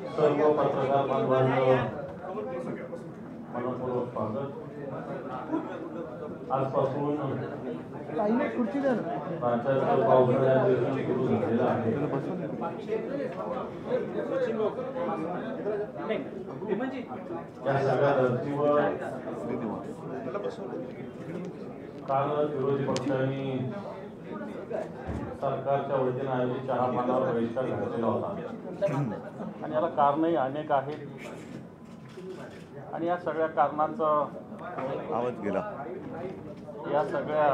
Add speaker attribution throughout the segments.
Speaker 1: सर्व पत्रकार बांधवांचं मनपूर्वक स्वागत। आजपासून राज्याचं पावसाळ्यात अधिवेशन सुरू झालेलं आहे। या सगळ्या धर्तीवर काल विरोधी पक्षांनी सरकारच्या वतीने आयोजित चहा पानावर बहिष्कार घातलेला होता आणि याला कारणही अनेक आहेत आणि या सगळ्या कारणांचा
Speaker 2: आवाज गेला।
Speaker 1: या सगळ्या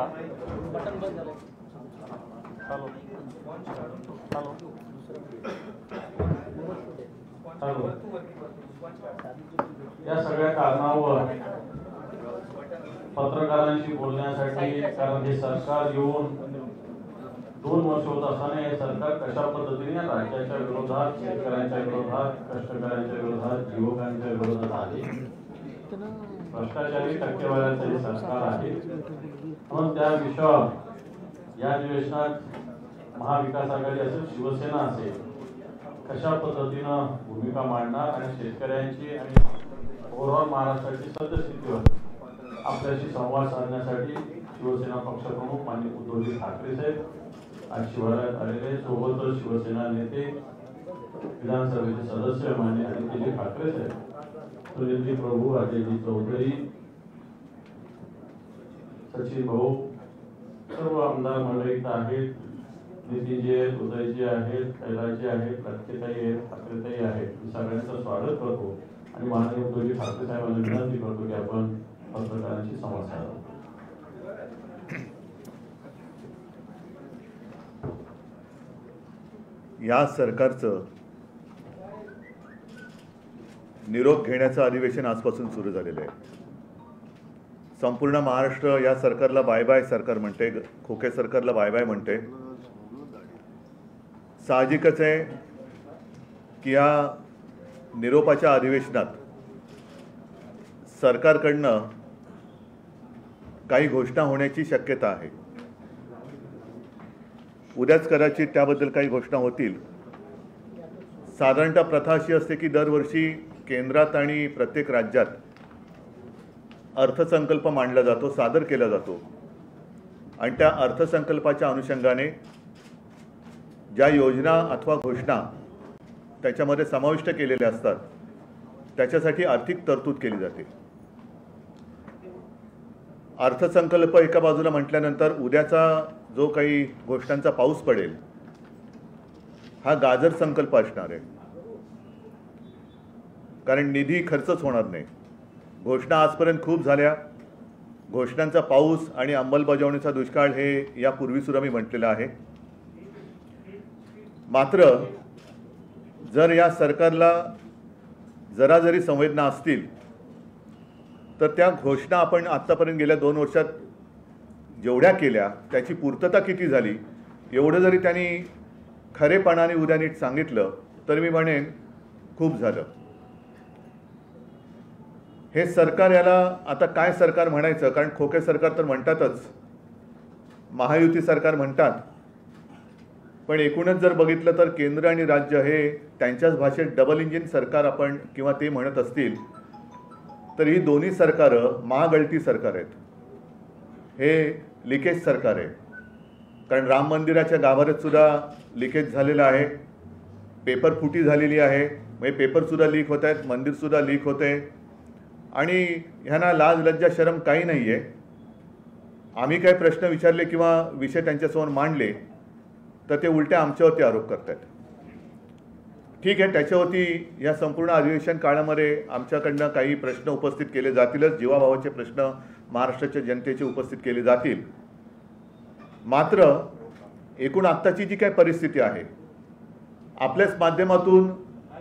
Speaker 1: हॅलो हॅलो हॅलो या सगळ्या कारणावर पत्रकारांशी बोलण्यासाठी, कारण हे सरकार येऊन 2 वर्ष होत असताना हे सरकार कशा पद्धतीने राज्याच्या विरोधात, शेतकऱ्यांच्या विरोधात, कष्टकऱ्यांच्या विरोधात, युवकांच्या विरोधात आहे। भ्रष्टाचारी टक्केवाऱ्यांचं हे सरकार आहे। म्हणून त्या विषयावर या अधिवेशनात महाविकास आघाडी असेल, शिवसेना असेल, कशा पद्धतीनं भूमिका मांडणार आणि शेतकऱ्यांची आणि ओव्हरऑल महाराष्ट्राची सद्यस्थितीवर आपल्याशी संवाद साधण्यासाठी शिवसेना पक्षप्रमुख माननीय उद्धवजी ठाकरे साहेब आज शिवारात आलेले, सोबतच शिवसेना नेते, विधानसभेचे सदस्य माननीय आदित्यजी ठाकरे साहेब, सुनीलजी प्रभू, अजयजी चौधरी, सचिन भाऊ, सर्व आमदार मंडळी आहेत, नितीनजी आहेत, उदयजी आहेत, कैलासजी आहेत, लटकेताई आहेत, ठाकरेताई आहेत। मी सगळ्यांचं स्वागत करतो आणि माननीय उद्धवजी ठाकरे साहेबांना विनंती करतो की आपण पत्रकारांशी संवाद साधावा।
Speaker 2: या सरकारचं निरोप घेण्याचं अधिवेशन आजपासून सुरू झालेलं आहे। संपूर्ण महाराष्ट्र या सरकारला बाय बाय सरकार म्हणते, खोके सरकारला बाय बाय म्हणते। साहजिकच आहे की या निरोपाच्या अधिवेशनात सरकारकडनं काही घोषणा होण्याची शक्यता आहे। उद्याच कदाचित त्याबद्दल काही घोषणा होतील। साधारणतः प्रथा अशी असते की दरवर्षी केंद्रात आणि प्रत्येक राज्यात अर्थसंकल्प मांडला जातो, सादर केला जातो आणि त्या अर्थसंकल्पाच्या अनुषंगाने ज्या योजना अथवा घोषणा त्याच्यामध्ये समाविष्ट केलेल्या असतात त्याच्यासाठी आर्थिक तरतूद केली जाते। अर्थसंकल्प एका बाजूला म्हटल्यानंतर उद्याचा जो काही घोषणांचा पाऊस पडेल हा गाजर संकल्प असणार आहे, कारण निधी खर्चच होणार नाही। घोषणा आजपर्यंत खूप झाल्या, घोषणांचा पाऊस आणि अंमलबजावणीचा दुष्काळ हे यापूर्वीसुद्धा मी म्हटलेलं आहे। मात्र जर या सरकारला जरा जरी संवेदना असतील तर त्या घोषणा आपण आत्तापर्यंत गेल्या 2 वर्षात जेवढ्या केल्या त्याची पूर्तता किती झाली एवढं जरी त्यांनी खरेपणाने उद्या नीट सांगितलं तर मी म्हणेन खूप झालं। हे सरकार, याला आता काय सरकार म्हणायचं, कारण खोके सरकार तर म्हणतातच, महायुती सरकार म्हणतात, पण एकूणच जर बघितलं तर केंद्र आणि राज्य हे त्यांच्याच भाषेत डबल इंजिन सरकार आपण किंवा ते म्हणत असतील तर ही दोन्ही सरकारं महागळती सरकार आहेत। हे लिकेज सरकार आहे, कारण राम मंदिराच्या गाभाऱ्यात सुद्धा लिकेज झालेलं आहे, पेपर फुटी झालेली आहे, म्हणजे पेपरसुद्धा लीक होत आहेत, मंदिरसुद्धा लीक होते आणि ह्यांना लाज लज्जा शरम काही नाही आहे। आम्ही काही प्रश्न विचारले किंवा विषय त्यांच्यासमोर मांडले तर ते उलट्या आमच्यावरती आरोप करत आहेत। ठीक आहे, त्याच्यावरती या संपूर्ण अधिवेशन काळामध्ये आमच्याकडनं काही प्रश्न उपस्थित केले जातीलच, जीवाभावाचे प्रश्न महाराष्ट्राच्या जनतेचे उपस्थित केले जातील। मात्र एकूण आत्ताची जी काही परिस्थिती आहे आपल्याच माध्यमातून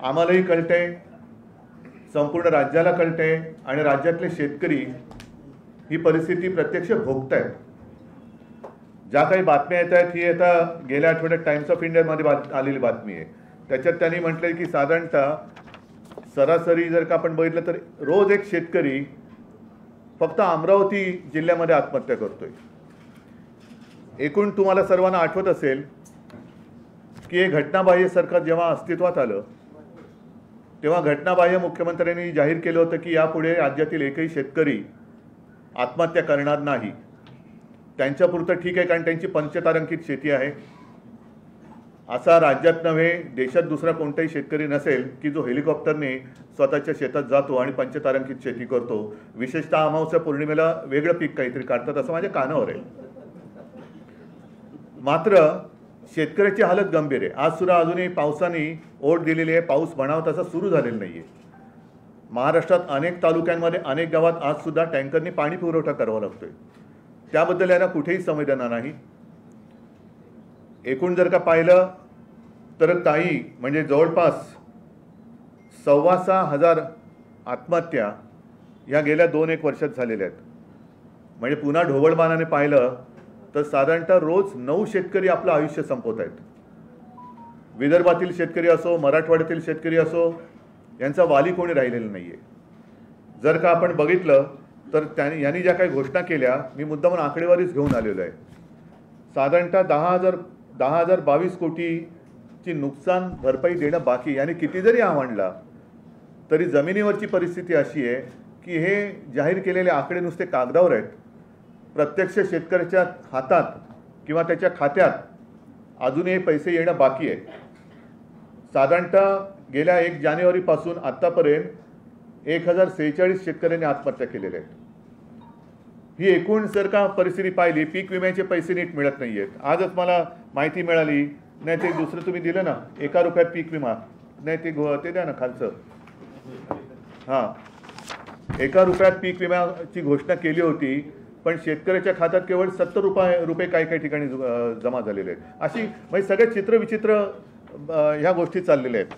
Speaker 2: आम्हालाही कळते, संपूर्ण राज्याला कळते आणि राज्यातले शेतकरी ही परिस्थिती प्रत्यक्ष भोगतायत। ज्या काही बातम्या येत आहेत ही आता गेल्या आठवड्यात टाइम्स ऑफ इंडियामध्ये आलेली बातमी आहे। त्याच्यात त्यांनी म्हटलंय की साधारणतः सरासरी जर का आपण बघितलं तर रोज एक शेतकरी फक्त अमरावती जिल्ह्यामध्ये आत्महत्या करतोय। एकूण तुम्हाला सर्वांना आठवत असेल की हे घटनाबाह्य सरकार जेव्हा अस्तित्वात आलं तेव्हा घटनाबाह्य मुख्यमंत्र्यांनी जाहीर केलं होतं की यापुढे राज्यातील एकही शेतकरी आत्महत्या करणार नाही. त्यांच्यापुरतं ठीक आहे, कारण त्यांची पंचतारांकित शेती आहे. असा राज्यात नव्हे देशात दुसरा कोणताही शेतकरी नसेल की जो हेलिकॉप्टरने स्वतःच्या शेतात जातो आणि पंचतारांकित शेती करतो. विशेषतः अमावस्या पौर्णिमेला वेगळं पीक काहीतरी काढतात असं माझ्या कानावर आहे. मात्र शेतकऱ्याची हालत गंभीर आहे. आज सुद्धा अजूनही पावसाने ओढ दिलेली आहे. पाऊस म्हणावा तसा सुरू झालेला नाही आहे. महाराष्ट्रात अनेक तालुक्यांमध्ये अनेक गावात आज सुद्धा टँकरने पाणी पुरवठा करावा लागतोय. त्याबद्दल यांना कुठेही संवेदना नाही. एकूण जर का पाहिलं तर ताई म्हणजे जवळपास 6,500 आत्महत्या ह्या गेल्या 2-1 वर्षात झालेल्या आहेत. म्हणजे पुन्हा ढोबळमानाने पाहिलं तर साधारणतः रोज 9 शेतकरी आपलं आयुष्य संपवत आहेत. विदर्भातील शेतकरी असो, मराठवाड्यातील शेतकरी असो, यांचा वाली कोणी राहिलेला नाही आहे. जर का आपण बघितलं तर यांनी ज्या काही घोषणा केल्या, मी मुद्दामून आकडेवारीच घेऊन आलेलो आहे. साधारणतः 10,022 कोटीची नुकसान भरपाई देणं बाकी. याने किती जरी आवडला तरी जमिनीवरची परिस्थिती अशी आहे की हे जाहीर केलेले आकडे नुसते कागदावर आहेत. प्रत्यक्ष शेतकऱ्याच्या हातात किंवा त्याच्या खात्यात अजूनही पैसे येणं बाकी आहे. साधारणतः गेल्या 1 जानेवारीपासून आत्तापर्यंत 1046 शेतकऱ्यांनी आत्महत्या केलेल्या आहेत. ही एकूण जर का परिस्थिती पाहिली, पीक विम्याचे पैसे नीट मिळत नाही आहेत. आजच मला माहिती मिळाली, नाही ते दुसरं तुम्ही दिलं ना, 1 रुपयात पीक विमा, नाही ते द्या ना खालचं. हां, 1 रुपयात पीक विम्याची घोषणा केली होती, पण शेतकऱ्याच्या खात्यात केवळ 70 रुपये काही ठिकाणी जमा झालेले आहेत. अशी म्हणजे सगळे चित्रविचित्र ह्या गोष्टी चाललेल्या आहेत.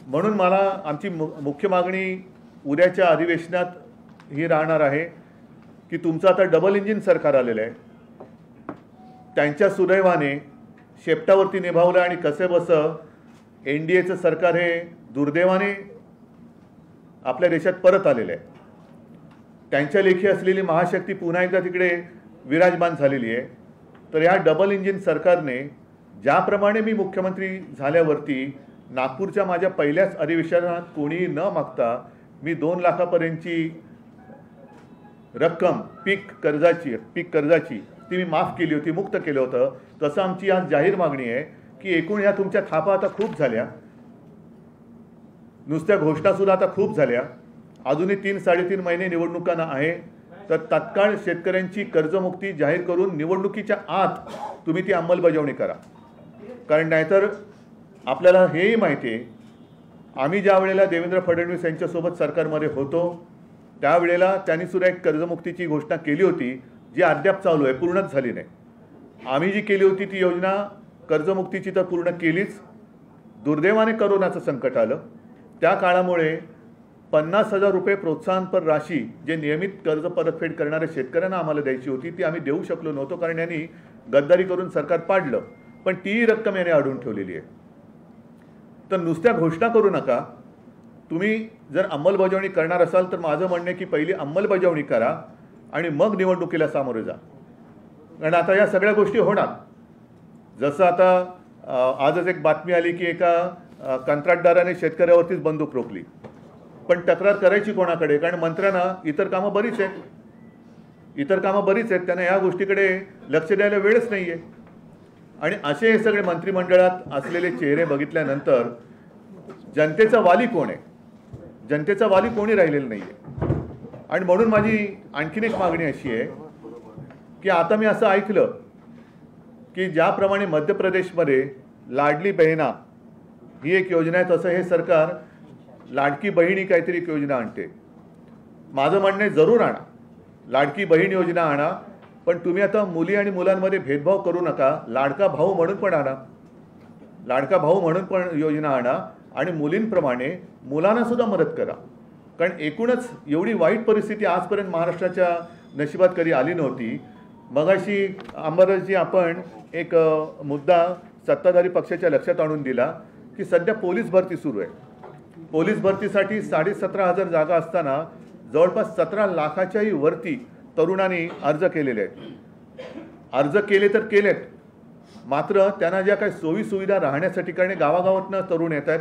Speaker 2: म्हणून मला आमची मुख्य मागणी उद्याच्या अधिवेशनात ही राहणार आहे की तुमचं आता डबल इंजिन सरकार आलेलं आहे. त्यांच्या सुदैवाने शेपटावरती निभावलं आणि कसेबसं NDAचं सरकार हे दुर्दैवाने आपल्या देशात परत आलेलं आहे. त्यांच्या लेखी असलेली महाशक्ती पुन्हा एकदा तिकडे विराजमान झालेली आहे. तर या डबल इंजिन सरकारने ज्याप्रमाणे मी मुख्यमंत्री झाल्यावरती नागपूरच्या माझ्या पहिल्याच अधिवेशनात कोणी न मागता मी 2 लाखापर्यंतची रक्कम पीक कर्जाची ती मी माफ केली होती, मुक्त केलं होतं. तसं आमची आज जाहीर मागणी आहे की एकूण ह्या तुमच्या थापा आता खूप झाल्या, नुसत्या घोषणासुद्धा आता खूप झाल्या. अजूनही 3-3.5 महिने निवडणुकांना आहे. तर तात्काळ शेतकऱ्यांची कर्जमुक्ती जाहीर करून निवडणुकीच्या आत तुम्ही ती अंमलबजावणी करा. कारण नाहीतर आपल्याला हेही माहिती आहे, आम्ही ज्या वेळेला देवेंद्र फडणवीस यांच्यासोबत सरकारमध्ये होतो त्यावेळेला त्यांनी सुद्धा एक कर्जमुक्तीची घोषणा केली होती, जी अद्याप चालू आहे, पूर्णच झाली नाही. आम्ही जी केली होती ती योजना कर्जमुक्तीची तर पूर्ण केलीच. दुर्दैवाने करोनाचं संकट आलं. त्या काळामुळे 50,000 रुपये प्रोत्साहनपर राशी जे नियमित कर्ज परतफेड करणाऱ्या शेतकऱ्यांना आम्हाला द्यायची होती ती आम्ही देऊ शकलो नव्हतो, कारण यांनी गद्दारी करून सरकार पाडलं. पण ती रक्कम याने अडवून ठेवलेली आहे. तर नुसत्या घोषणा करू नका. तुम्ही जर अंमलबजावणी करणार असाल तर माझं म्हणणं आहे की पहिली अंमलबजावणी करा आणि मग निवडणुकीला सामोरे जा. कारण आता या सगळ्या गोष्टी होणार. जसं आता आजच एक बातमी आली की एका कंत्राटदाराने शेतकऱ्यावरतीच बंदूक रोखली. पण तक्रार करायची कोणाकडे? कारण मंत्र्यांना इतर कामं बरीच आहेत, त्यांना या गोष्टीकडे लक्ष द्यायला वेळच नाही आहे. आणि असे हे सगळे मंत्रिमंडळात असलेले चेहरे बघितल्यानंतर जनतेचा वाली कोण आहे? जनतेचा वाली कोणी राहिलेला नाही आहे. आणि म्हणून माझी आणखीन एक मागणी अशी आहे की आता मी असं ऐकलं की ज्याप्रमाणे मध्य प्रदेशमध्ये लाडली बहिणा ही एक योजना आहे, तसं हे सरकार लाडकी बहीण काहीतरी एक योजना आणते. माझं म्हणणं आहे जरूर आणा, लाडकी बहीण योजना आणा, पण तुम्ही आता मुली आणि मुलांमध्ये भेदभाव करू नका. लाडका भाऊ म्हणून पण आणा, योजना आणा आणि मुलींप्रमाणे मुलांना सुद्धा मदत करा. कारण एकूणच एवढी वाईट परिस्थिती आजपर्यंत महाराष्ट्राच्या नशिबात कधी आली नव्हती. मगाशी अंबरजी आपण एक मुद्दा सत्ताधारी पक्षाच्या लक्षात आणून दिला की सध्या पोलीस भरती सुरू आहे. पोलीस भरतीसाठी 17,500 जागा असताना जवळपास 17 लाखाच्याही वरती तरुणांनी अर्ज केलेले आहेत. अर्ज केले तर केलेत, मात्र त्यांना ज्या काही सोयीसुविधा राहण्यासाठी, कारण गावागावातनं तरुण येत आहेत,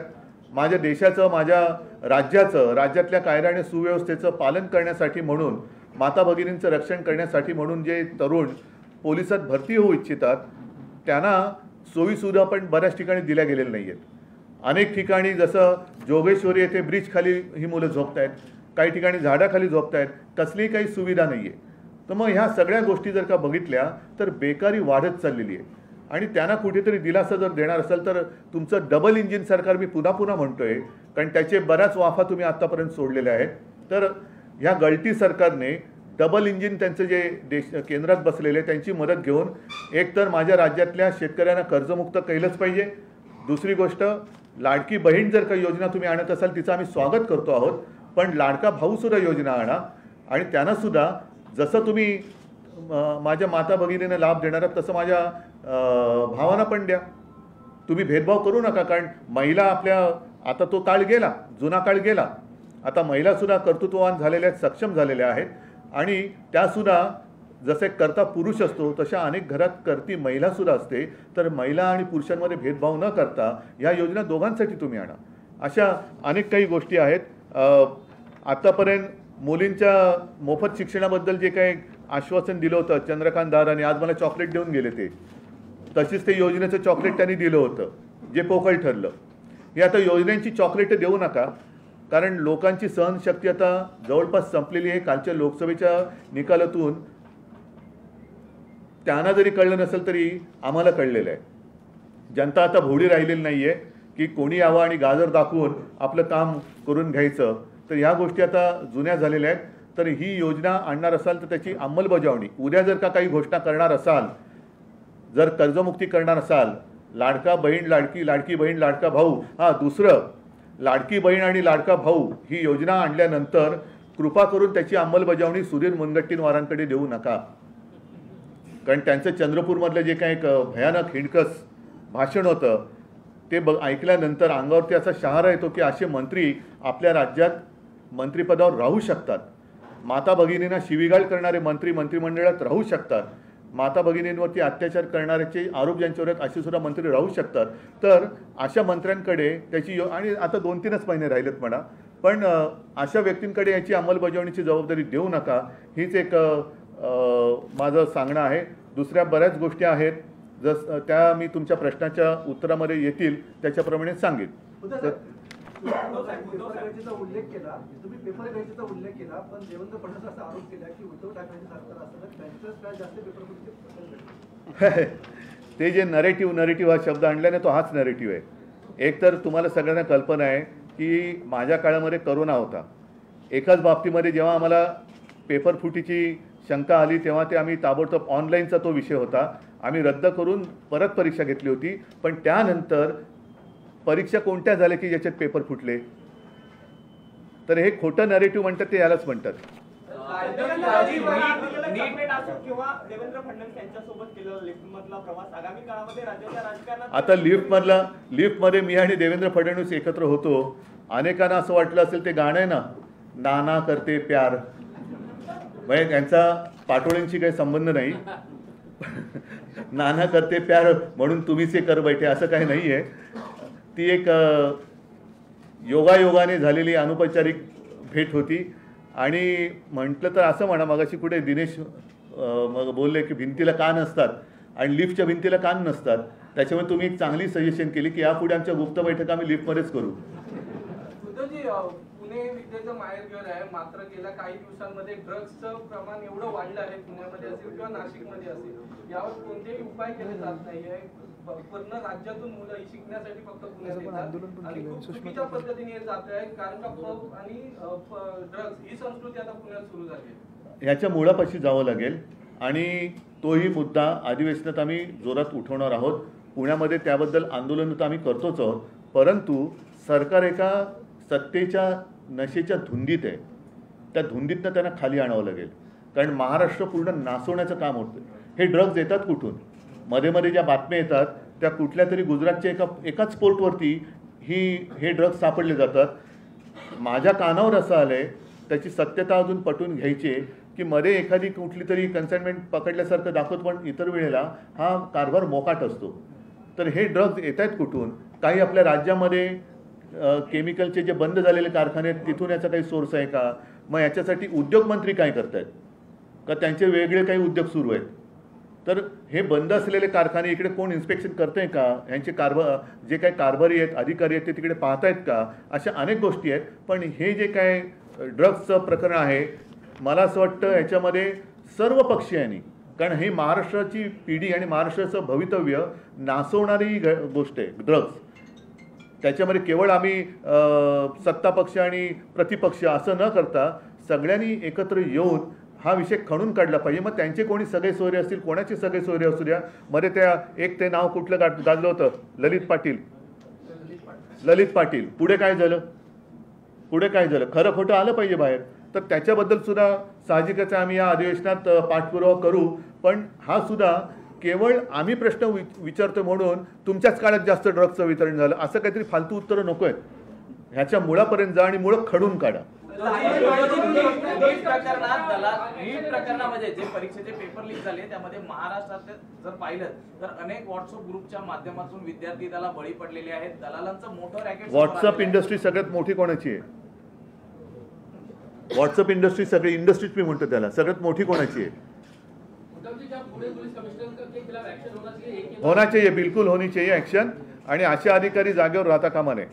Speaker 2: माझ्या देशाचं, माझ्या राज्याचं, राज्यातल्या कायदा आणि सुव्यवस्थेचं पालन करण्यासाठी म्हणून, माता भगिनींचं रक्षण करण्यासाठी म्हणून जे तरुण पोलिसात भरती होऊ इच्छितात त्यांना सोयीसुविधा पण बऱ्याच ठिकाणी दिल्या गेलेल्या नाही आहेत. अनेक ठिकाणी जसं जोगेश्वरी येथे ब्रिज खाली ही मुलं झोपत आहेत, काही ठिकाणी झाडाखाली झोपत आहेत, कसलीही काही सुविधा नाही आहे. तर मग ह्या सगळ्या गोष्टी जर का बघितल्या तर बेकारी वाढत चाललेली आहे आणि त्यांना कुठेतरी दिलासा जर देणार असेल तर तुमचं डबल इंजिन सरकार मी पुन्हा पुन्हा म्हणतोय, कारण त्याचे बऱ्याच वाफा तुम्ही आत्तापर्यंत सोडलेल्या आहेत. तर ह्या गळती सरकारने डबल इंजिन त्यांचं जे केंद्रात बसलेले त्यांची मदत घेऊन एकतर माझ्या राज्यातल्या शेतकऱ्यांना कर्जमुक्त केलंच पाहिजे. दुसरी गोष्ट, लाडकी बहीण जर काही योजना तुम्ही आणत असाल तिचं आम्ही स्वागत करतो आहोत, पण लाडका भाऊसुद्धा योजना आणा आणि त्यांनासुद्धा जसं तुम्ही माझ्या माता भगिनींना लाभ देणार आहात तसं माझ्या भावांना पण द्या. तुम्ही भेदभाव करू नका, कारण महिला आपल्या, आता तो काळ गेला, जुना काळ गेला. आता महिलासुद्धा कर्तृत्ववान झालेल्या आहेत, सक्षम झालेल्या आहेत आणि त्यासुद्धा जसे करता पुरुष असतो तशा अनेक घरात करती महिलासुद्धा असते. तर महिला आणि पुरुषांमध्ये भेदभाव न करता या योजना दोघांसाठी तुम्ही आणा. अशा अनेक काही गोष्टी आहेत. आत्तापर्यंत मुलींच्या मोफत शिक्षणाबद्दल जे काही आश्वासन दिलं होतं चंद्रकांत दादांनी, आज मला चॉकलेट देऊन गेले ते, तशीच ते योजनेचं चॉकलेट त्यांनी दिलं होतं जे पोकळ ठरलं. हे आता योजनेची चॉकलेट देऊ नका, कारण लोकांची सहनशक्ती आता जवळपास संपलेली आहे. कालच्या लोकसभेच्या निकालातून त्यांना जरी कळलं नसेल तरी आम्हाला कळलेलं आहे. जनता आता भोवडी राहिलेली नाही आहे की कोणी यावं आणि गाजर दाखवून आपलं काम करून घ्यायचं. तर ह्या गोष्टी आता जुन्या झालेल्या आहेत. तर ही योजना आणणार असाल तर त्याची अंमलबजावणी, उद्या जर का काही घोषणा करणार असाल, जर कर्जमुक्ती करणार असाल, लाडका बहीण लाडकी, लाडकी बहीण लाडका भाऊ, हां दुसरं लाडकी बहीण आणि लाडका भाऊ ही योजना आणल्यानंतर कृपा करून त्याची अंमलबजावणी सुधीर मुनगंटीवारांकडे देऊ नका. कारण त्यांचं चंद्रपूरमधलं जे काही एक भयानक हिणकस भाषण होतं ते ऐकल्यानंतर अंगावरती असा शहारा येतो की असे मंत्री आपल्या राज्यात मंत्रिपदावर राहू शकतात. माता भगिनींना शिवीगाळ करणारे मंत्री मंत्रिमंडळात राहू शकतात. माता भगिनींवरती अत्याचार करणाऱ्याचे आरोप ज्यांच्यावर आहेत असे सुद्धा मंत्री राहू शकतात. तर अशा मंत्र्यांकडे त्याची आणि आता 2-3च महिने राहिलेत म्हणा, पण अशा व्यक्तींकडे याची अंमलबजावणीची जबाबदारी देऊ नका. हीच एक माझं सांगणं आहे. दुसऱ्या बऱ्याच गोष्टी आहेत त्या मी तुमच्या प्रश्नाच्या उत्तरामध्ये येतील त्याच्याप्रमाणे सांगेन.
Speaker 3: उल्लेख केला तुम्ही पेपर गळतीचा उल्लेख केला, पण देवेंद्र फडणवीस असा आरोप केला की उद्धव ठाकरेंचे सरकार असताना त्यांच्याच काळ जास्त पेपर
Speaker 2: ते जे नरेटिव्ह हा शब्द आणल्याने तो हाच नरेटिव्ह आहे. एक तर तुम्हाला सगळ्यांना कल्पना आहे की माझ्या काळामध्ये करोना होता. एकाच बाबतीमध्ये जेव्हा आम्हाला पेपर फुटीची शंका आली तेव्हा ते आम्ही ताबडतोब ऑनलाईनचा तो विषय होता, आम्ही रद्द करून परत परीक्षा घेतली होती. पण त्यानंतर परीक्षा कोणत्या झाल्या की ज्याच्यात पेपर फुटले? तर हे खोटं नरेटिव्ह म्हणतात, ते यालाच म्हणतात. आता लिफ्टमध्ये मी आणि देवेंद्र फडणवीस एकत्र होतो. अनेकांना असं वाटलं असेल ते गाणं आहे ना, नाना करते प्यार, म्हणजे त्यांचा पाटोळ्यांशी काही संबंध नाही. नाना करते प्यार म्हणून तुम्हीच हे कर बैठे असं काही नाही आहे. ती एक योगायोगाने झालेली अनौपचारिक भेट होती. आणि म्हटलं तर असं म्हणा, मगाशी कुठे दिनेश मग बोलले की भिंतीला कान असतात आणि लिफ्टच्या भिंतीला कान नसतात. त्याच्यामुळे तुम्ही एक चांगली सजेशन केली की यापुढे आमच्या गुप्त बैठका आम्ही लिफ्टमध्येच करू.
Speaker 3: पुणे विद्येचं माहेरघर आहे, मात्र गेल्या काही दिवसांमध्ये ड्रग्सचं प्रमाण एवढं वाढलं आहे पुण्यामध्ये असेल किंवा नाशिकमध्ये असेल, यावर कोणतेही उपाय केले जात नाहीये. पूर्ण राज्यातून मुलं शिकण्यासाठी फक्त पुण्यात येतात आणि खूप चुकीच्या पद्धतीने जात आहे, कारण का पब आणि ड्रग्स ही संस्कृती आता पुण्यात सुरू झाली.
Speaker 2: ह्याच्या मुळापाशी जावं लागेल आणि तोही मुद्दा अधिवेशनात आम्ही जोरात उठवणार आहोत. पुण्यामध्ये त्याबद्दल आंदोलन तर आम्ही करतोच आहोत, परंतु सरकार एका सत्तेच्या नशेच्या धुंदीत आहे. त्या धुंदीतनं त्यांना खाली आणावं लागेल, कारण महाराष्ट्र पूर्ण नासवण्याचं काम होतं. हे ड्रग्ज येतात कुठून? मध्ये मध्ये ज्या बातम्या येतात त्या कुठल्या तरी गुजरातच्या एकाच पोर्टवरती हे ड्रग्ज सापडले जातात. माझ्या कानावर असं आलं आहे, त्याची सत्यता अजून पटवून घ्यायची की मध्ये एखादी कुठली तरी कन्साइनमेंट पकडल्यासारखं दाखवत, पण इतर वेळेला हा कारभार मोकाट असतो. तर हे ड्रग्ज येत आहेत कुठून? काही आपल्या राज्यामध्ये केमिकलचे जे बंद झालेले कारखाने आहेत तिथून याचा काही सोर्स आहे का? मग याच्यासाठी उद्योग मंत्री काय करतायत का? त्यांचे वेगळे काही उद्योग सुरू आहेत? तर हे बंद असलेले कारखाने इकडे कोण इन्स्पेक्शन करतंय का? यांचे जे काही कारभारी आहेत, अधिकारी आहेत, ते तिकडे पाहतायत का? अशा अनेक गोष्टी आहेत. पण हे जे काय ड्रग्सचं प्रकरण आहे, मला असं वाटतं याच्यामध्ये सर्व पक्षीयांनी, कारण ही महाराष्ट्राची पिढी आणि महाराष्ट्राचं भवितव्य नासवणारी गोष्ट आहे ड्रग्स. त्याच्यामध्ये केवळ आम्ही सत्तापक्ष आणि प्रतिपक्ष असं न करता सगळ्यांनी एकत्र येऊन हा विषय खणून काढला पाहिजे. मग त्यांचे कोणी सगळे सोयरे असतील, कोणाचे सगळे सोयरे असू द्या. मध्ये त्या एक ते नाव कुठलं गाजलं होतं, ललित पाटील. पुढे काय झालं? खरं खोटं आलं पाहिजे बाहेर. तर त्याच्याबद्दल सुद्धा साहजिकच आम्ही या अधिवेशनात पाठपुरावा करू. पण हा सुद्धा केवळ आम्ही प्रश्न विचारतो म्हणून तुमच्याच काळात जास्त ड्रग्सचं वितरण झालं असं काहीतरी फालतू उत्तरं नको आहेत. ह्याच्या मुळापर्यंत जा आणि मुळं खडून काढा.
Speaker 4: नीट प्रकरणामध्ये जे परीक्षेचे पेपर लीक झाले त्यामध्ये महाराष्ट्रात जर पाहिलं तर अनेक व्हॉट्सअप ग्रुपच्या माध्यमातून विद्यार्थी त्याला बळी पडलेले आहेत. दलालांचं मोठं रॅकेट.
Speaker 2: व्हॉट्सअप इंडस्ट्री सगळ्यात मोठी कोणाची आहे? व्हॉट्सअप इंडस्ट्री सगळी इंडस्ट्रीज मी म्हणतो त्याला सगळ्यात मोठी कोणाची आहे? होना चाहिए, बिल्कुल होनी चाहिए एक्शन. आणि असे अधिकारी जागेवर राहता कामा नये.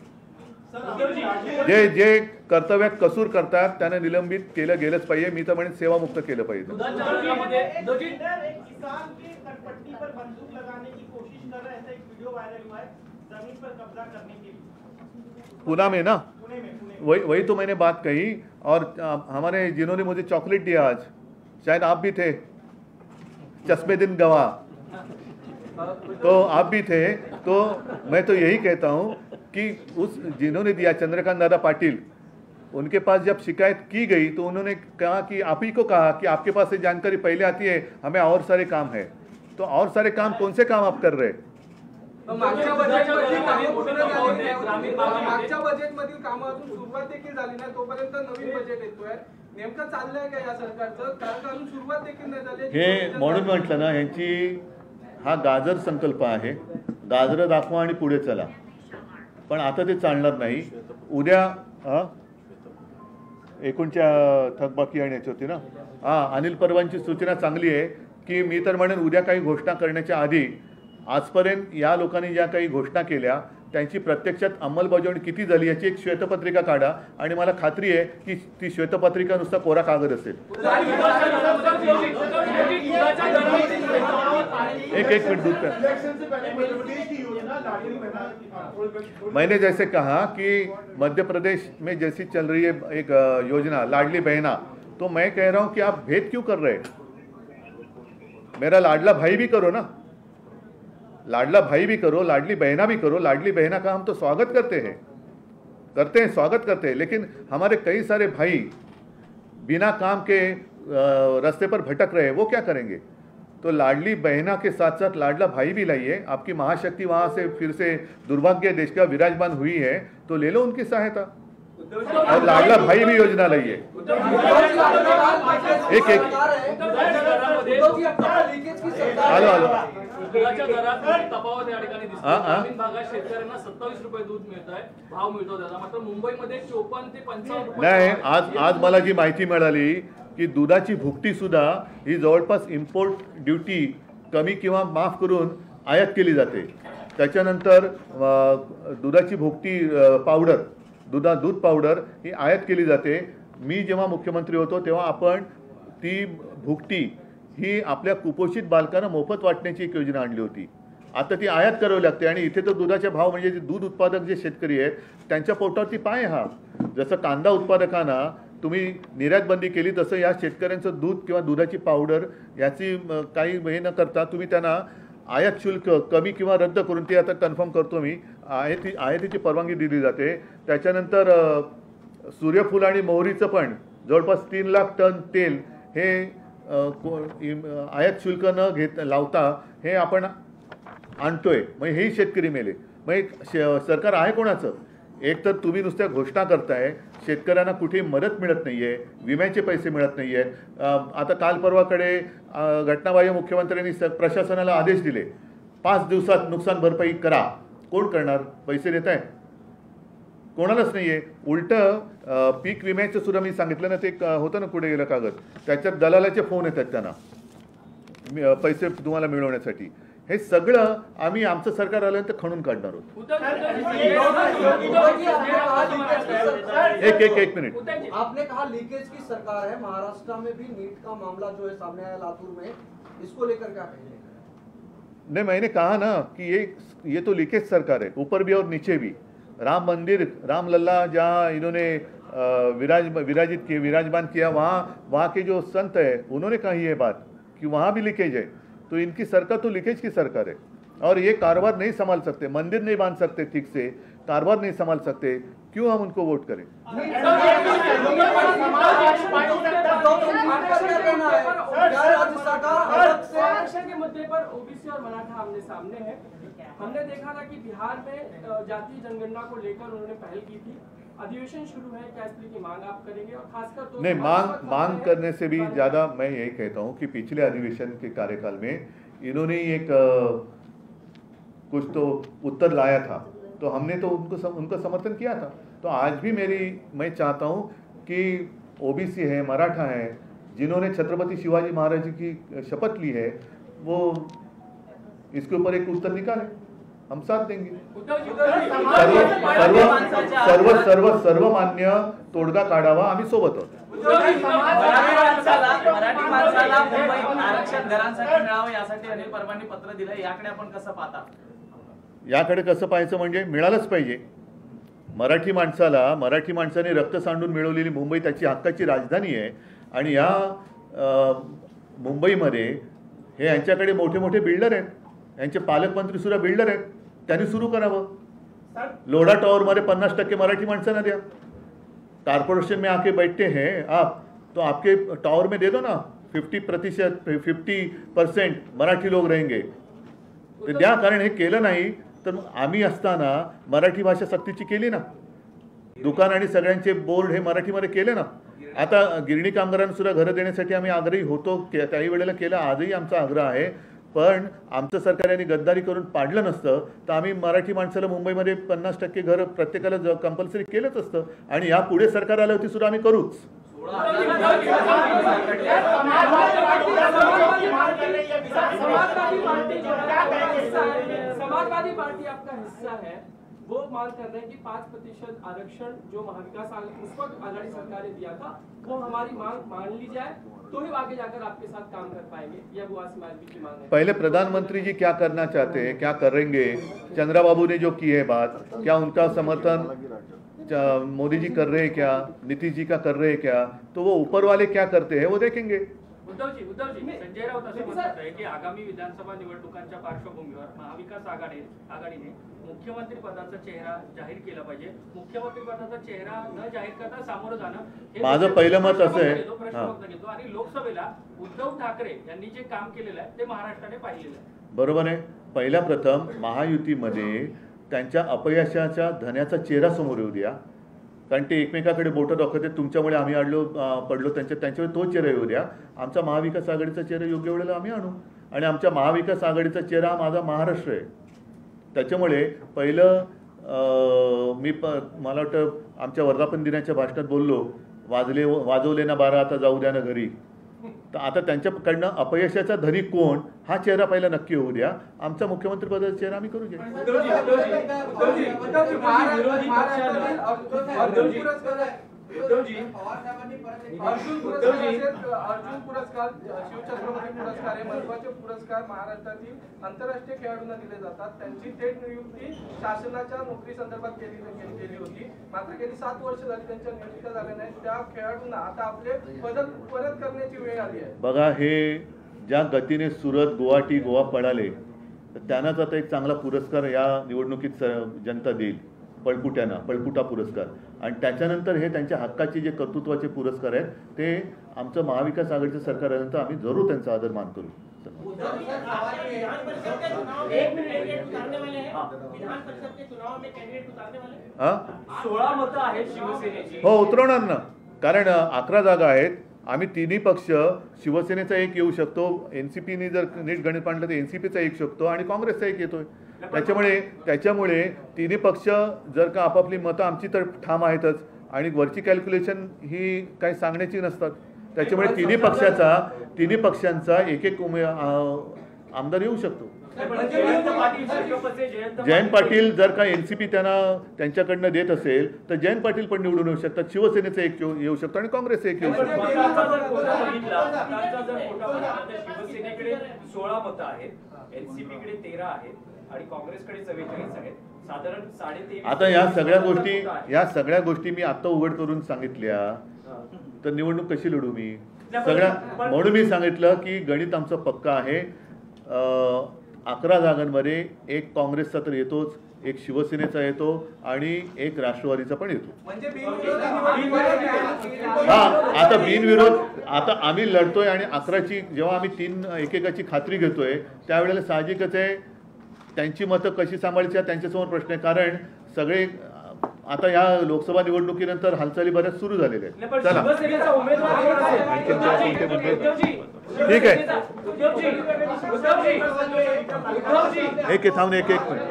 Speaker 2: जे कर्तव्यात कसूर करतात त्यांना निलंबित केलं गेलंच पाहिजे. मी तर म्हणेन सेवामुक्त केलं पाहिजे. पुणे में ना, वही तो मैंने बात कही. और हमारे जिन्होंने मुझे चॉकलेट दिया आज, शायद आप भी थे, चश्मे दिन गवाह, तो आप भी थे. तो मैं तो यही कहता हूँ कि जिन्होंने दिया चंद्रकांत दादा पाटिल, उनके पास जब शिकायत की गई तो उन्होंने कहा कि आप ही को कहा कि आपके पास से जानकारी पहले आती है, हमें और सारे काम है. तो और सारे काम कौन से काम आप कर रहे हैं?
Speaker 3: मागच्या बजेटमधील कामं अजून सुरुवात देखील झाली नाही, तोपर्यंत नवीन बजेट येतोय. नेमकं चाललंय का या सरकारचं? कारण अजून सुरुवात देखील नाही झाली.
Speaker 2: हे म्हणून म्हटलं ना, यांची हा गाजर संकल्प आहे. गाजरं दाखवा आणि पुढे चला. पण आता ते चालणार नाही. उद्या एकूणच्या थकबाकी आणण्याची होती ना. अनिल परवांची सूचना चांगली आहे की मी तर म्हणेन उद्या काही घोषणा करण्याच्या आधी आजपर्यंत या लोकांनी ज्या काही घोषणा केल्या त्यांची प्रत्यक्षात अंमलबजावणी किती झाली याची एक श्वेतपत्रिका काढा. आणि मला खात्री आहे की ती श्वेतपत्रिका नुसता कोरा कागद असेल. एक मिनट दूध पे. मैंने जैसे कहा कि मध्य प्रदेश में जैसी चल रही है एक योजना लाडली बहना, तो मैं कह रहा हूं कि आप भेद क्यों कर रहे हैं? मेरा लाडला भाई भी करो ना, लाडला भाई भी करो, लाडली बहना भी करो. लाडली बहना का हम तो स्वागत करते हैं, स्वागत करते हैं. लेकिन हमारे कई सारे भाई बिना काम के रास्ते पर भटक रहे हैं, वो क्या करेंगे? तो लाडली बहना के साथ साथ लाडला भाई भी लाइए. आपकी महाशक्ति वहाँ से फिर से दुर्भाग्य देश का विराजमान हुई है, तो ले लो उनकी सहायता. और लाडला भाई भी योजना लाइए. एक आलो
Speaker 5: दुधाच्या दरात तफावत या ठिकाणी दिसतो. ग्रामीण भागात शेतकऱ्यांना 27 रुपये दूध मिळत आहे, भाव मिळतो त्याचा. मात्र मुंबईमध्ये 54 ते 55 रुपये.
Speaker 2: नाही, आज मला जी माहिती मिळाली की दुधाची भुकटी सुद्धा ही जवळपास इम्पोर्ट ड्युटी कमी किंवा माफ करून आयात केली जाते. त्याच्यानंतर दुधाची भुकटी पावडर, दूध पावडर ही आयात केली जाते. मी जेव्हा मुख्यमंत्री होतो तेव्हा आपण ती भुकटी ही आपल्या कुपोषित बालकांना मोफत वाटण्याची एक योजना आणली होती. आता ती आयात करावी लागते. आणि इथे तर दुधाचे भाव म्हणजे जे दूध उत्पादक जे शेतकरी आहेत त्यांच्या पोटावरती पाय हा. जसं कांदा उत्पादकांना तुम्ही निर्यात बंदी केली तसं या शेतकऱ्यांचं दूध किंवा दुधाची पावडर याची काही हे न करता तुम्ही त्यांना आयात शुल्क कमी किंवा रद्द करून, ती आता कन्फर्म करतो मी, आयातीची परवानगी दिली जाते. त्याच्यानंतर सूर्यफूल आणि मोहरीचं पण जवळपास 3 लाख टन तेल हे आयात शुल्क न लावता हे आपण आणतोय. मग हेही शेतकरी मेले. मग सरकार आहे कोणाचं? एक तर तुम्ही नुसत्या घोषणा करताय, शेतकऱ्यांना कुठेही मदत मिळत नाही आहे, विम्याचे पैसे मिळत नाही आहेत. आता काल परवाकडे घटनाबाह्य मुख्यमंत्र्यांनी प्रशासनाला आदेश दिले 5 दिवसात नुकसान भरपाई करा. कोण करणार? पैसे देत आहे कोणालाच नाही आहे. उलटं पीक विम्याचं सुद्धा मी सांगितलं ना, ते होतं ना कुठे गेलं कागद, त्याच्यात दलालाचे फोन येतात त्यांना पैसे तुम्हाला मिळवण्यासाठी. हे सगळं आम्ही आमचं सरकार आल्यानंतर खणून काढणार आहोत. एक मिनिट.
Speaker 6: आपने कहा लीकेज की सरकार है, महाराष्ट्र में भी नीट का मामला जो है सामने आया लातूर में, इसको लेकर क्या कहेंगे?
Speaker 2: नहीं, मैंने कहा ना कि ये तो लीकेज सरकार है, ऊपर भी और नीचे भी. राम मंदिर, रामलला जहाँ इन्होंने विराजमान किया, वहाँ के जो संत है उन्होंने कही है बात कि वहाँ भी लीकेज है. तो इनकी सरकार तो लीकेज की सरकार है और ये कारोबार नहीं संभाल सकते, मंदिर नहीं बांध सकते ठीक से, कारोबार नहीं संभाल सकते, क्यों हम उनको वोट करें?
Speaker 7: आरक्षण के मुद्दे पर ओबीसी और मराठा आमने सामने है. हमने देखा था कि बिहार में जातीय जनगणना को लेकर उन्होंने पहल की थी. अधिवेशन शुरू है, क्या इसलिए की मांग आप करेंगे? और खासकर तो
Speaker 2: नहीं, मांग करने से भी ज़्यादा मैं यही कहता हूँ कि पिछले अधिवेशन के कार्यकाल में इन्होंने एक कुछ तो उत्तर लाया था, तो हमने तो उनका समर्थन किया था. तो आज भी मैं चाहता हूँ कि ओबीसी है, मराठा है, जिन्होंने छत्रपति शिवाजी महाराज जी की शपथ ली है, वो इसके ऊपर एक उत्तर निकाले, हम साथ देंगे. सर्वमान्य तोडगा काढावा, आम्ही सोबत आहोत.
Speaker 4: मराठी माणसाला मुंबईत आरक्षण घरांसाठी मिळावं यासाठी अनिल परबांनी पत्र दिलं, याकडे आपण कसं पाहता?
Speaker 2: याकडे कसं पाहायचं म्हणजे मिळालंच पाहिजे. मराठी माणसाने रक्त सांडून मिळवलेली मुंबई त्याची हक्काची राजधानी आहे आणि या मुंबईमध्ये हे यांच्याकडे मोठे मोठे बिल्डर आहेत, यांचे पालकमंत्री सुद्धा बिल्डर आहेत, त्यांनी सुरू करावं. लोढा टॉवरमध्ये 50% मराठी माणसांना द्या. कारपोरेशन में आके बैठते हैं आप, तो आपके टावर में दे दो ना 50% मराठी लोग रहेंगे, ते द्या. कारण हे केलं नाही तर आम्ही असताना मराठी भाषा सक्तीची केली ना, दुकान आणि सगळ्यांचे बोर्ड हे मराठीमध्ये केले ना. आता गिरणी कामगारांना सुद्धा घरं देण्यासाठी आम्ही आग्रही होतो, त्याही वेळेला केलं, आजही आमचा आग्रह आहे. पण आमचं सरकार यांनी गद्दारी करून पाडलं नसतं तर आम्ही मराठी माणसाला मुंबईमध्ये 50% घरं प्रत्येकाला कंपल्सरी केलंच असतं आणि या पुढे सरकार आल्यावरती सुद्धा आम्ही करूच.
Speaker 7: समाजवादी पार्टी आपका हिस्सा है, वो मांग कर रहे हैं कि 5% आरक्षण जो महाविकास आघाड़ी सरकार ने दिया था वो हमारी मांग मान ली जाए तो ही आगे जाकर आपके साथ काम कर पाएंगे. यह बुआ समाज की मांग है.
Speaker 2: पहले प्रधानमंत्री जी क्या करना चाहते हैं, क्या करेंगे? चंद्राबाबू ने जो की है बात, क्या उनका समर्थन मोदी जी कर रहे हैं क्या, नीतीश जी का कर रहे हैं क्या? तो वो ऊपर वाले क्या करते हैं वो देखेंगे.
Speaker 5: उद्धव जी संजय राऊत असे म्हणतात आहे की आगामी विधानसभा निवडणुकांच्या पार्श्वभूमीवर महाविकास आघाडीने मुख्यमंत्री पदाचा चेहरा जाहीर केला पाहिजे. मुख्यमंत्री पदाचा चेहरा न जाहीर करता सामोरं जाणं
Speaker 2: माझं पहिलं मत असं आहे.
Speaker 5: प्रश्न घेतो आणि लोकसभेला उद्धव ठाकरे यांनी जे काम केलेलं आहे ते महाराष्ट्राने पाहिलेलं आहे.
Speaker 2: बरोबर आहे. पहिल्या प्रथम महायुतीमध्ये त्यांच्या अपयशाच्या धन्याचा चेहरा समोर येऊ द्या, कारण ते एकमेकाकडे बोटं दाखवतात, तुमच्यामुळे आम्ही पडलो, त्यांच्यावर तो चेहरा येऊ द्या. आमचा महाविकास आघाडीचा चेहरा योग्य वेळेला आम्ही आणू आणि आमच्या महाविकास आघाडीचा चेहरा माझा महाराष्ट्र आहे. त्याच्यामुळे पहिलं मला वाटतं आमच्या वर्धापन दिनाच्या भाषणात बोललो, वाजवले ना 12 आता जाऊ द्या ना घरी. तर आता त्यांच्याकडनं अपयशाचा धनी कोण हा चेहरा पहिला नक्की होऊ द्या. आमचा मुख्यमंत्री पदाचा चेहरा आम्ही करू घ्या.
Speaker 3: अर्जुन पुरस्कार शिवछत्रपती पुरस्कार हे महत्त्वाचे पुरस्कार महाराष्ट्रातील आंतरराष्ट्रीय खेळाडूंना दिले जातात. त्यांची थेट नियुक्ती शासनाच्या नोकरी संदर्भात केली होती, मात्र गेली 7 वर्ष झाली त्यांच्या नियुक्त्या झाल्या नाहीत. त्या खेळाडूंना आता आपले पद परत करण्याची वेळ आली आहे.
Speaker 2: बघा, हे ज्या गतीने सुरत, गुवाहाटी, गोवा पळाले तर त्यांनाच आता एक चांगला पुरस्कार या निवडणुकीत जनता देईल, पळपुटा पुरस्कार. आणि त्याच्यानंतर हे त्यांच्या हक्काचे जे कर्तृत्वाचे पुरस्कार आहेत ते आमचं महाविकास आघाडीचं सरकार आल्यानंतर आम्ही जरूर त्यांचा आदर मान करू. हो, उतरवणार ना, कारण 11 जागा आहेत. आम्ही तिन्ही पक्ष, शिवसेनेचा एक येऊ शकतो, NCPने जर नीट गणित मांडलं तर NCPचा एक शकतो आणि काँग्रेसचा एक येतोय. त्याच्यामुळे तिन्ही पक्ष जर का आपापली मतं आमची तर ठाम आहेतच आणि वरची कॅल्क्युलेशन ही काही सांगण्याची नसतात. त्याच्यामुळे तिन्ही पक्षांचा एक आमदार येऊ शकतो. जयंत पाटील जर का एनसीपी त्यांच्याकडनं देत असेल तर जयंत पाटील पण निवडून येऊ शकतात. शिवसेनेचं एक येऊ शकतो आणि काँग्रेस एक येऊ शकतो.
Speaker 8: शिवसेनेकडे 16 मतं आहेत, एनसीपीकडे 13 आहेत आणि काँग्रेसकडे 44 आहेत. साधारण 23.5.
Speaker 2: आता या सगळ्या गोष्टी मी आता उघड करून सांगितल्या तर निवडणूक कशी लढू मी? म्हणून मी सांगितलं की गणित आमचं पक्का आहे. 11 जागांमध्ये एक काँग्रेसचा तर येतोच, एक शिवसेनेचा येतो आणि एक राष्ट्रवादीचा पण येतो. आता बिनविरोध आता आम्ही लढतोय आणि 11ची जेव्हा आम्ही 3 एकेकाची खात्री घेतोय त्यावेळेला साहजिकच आहे त्यांची मतं कशी सांभाळायची त्यांच्यासमोर प्रश्न आहे. कारण सगळे आता या लोकसभा निवडणुकीनंतर हालचाली बऱ्याच सुरू झालेल्या आहेत. चला ठीक आहे, एक थांबून एक मिनिट.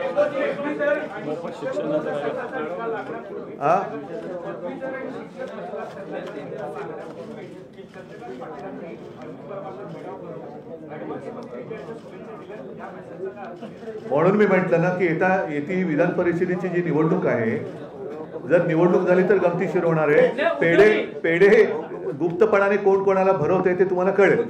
Speaker 2: म्हणून मी म्हटलं ना की येथे ही विधान परिषदेची जी निवडणूक आहे, जर निवडणूक झाली तर गमतीशीर होणार आहे. पेढे गुप्तपणाने कोण कोणाला भरवते ते तुम्हाला कळेल.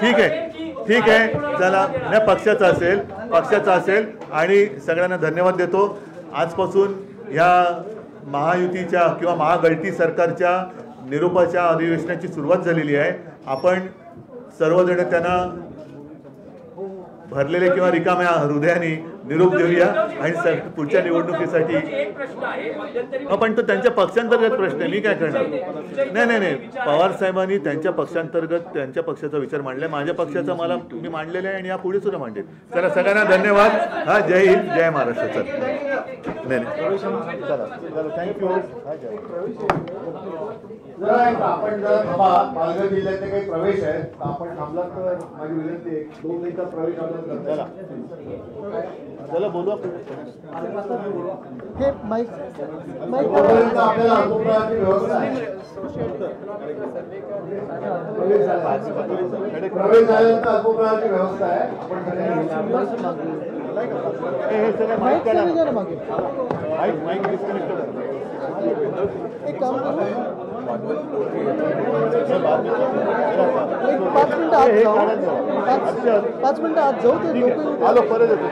Speaker 2: ठीक आहे चला, नाही पक्षाचा असेल आणि सगळ्यांना धन्यवाद देतो. आजपासून या महायुतीच्या किंवा महागळती सरकारच्या निरोपाच्या अधिवेशनाची सुरुवात झालेली आहे. आपण सर्वजण त्यांना भरलेले किंवा रिकाम्या हृदयाने निरोप देऊया आणि पुढच्या निवडणुकीसाठी. पण तो त्यांच्या पक्षांतर्गत प्रश्न आहे, मी काय करणार? नाही, पवार साहेबांनी त्यांच्या पक्षांतर्गत त्यांच्या पक्षाचा विचार मांडलाय. माझ्या पक्षाचा मी मांडलेला आहे आणि या पुढे सुद्धा मांडेल. चला सगळ्यांना धन्यवाद. हा, जय हिंद, जय महाराष्ट्र. चला थँक्यू.
Speaker 9: आपण जर पालघर जिल्ह्यातले काही प्रवेश आहेत तर आपण थांबला तर माझी विनंती आहे 2 मिनिटात प्रवेश आपण करता.
Speaker 2: चला बोलू आपण.
Speaker 9: हे माईक आपल्याला अल्पप्रहाराची व्यवस्था आहे. प्रवेश झाल्यानंतर अल्पप्रहाराची व्यवस्था आहे. आपण
Speaker 2: माईक डिस्कनेक्ट करा.
Speaker 9: एक काम करू, एक 5 मिनिटं आत जाऊ. 5 मिनिटं आत जाऊ. ते लोक
Speaker 2: आलो परत येतो.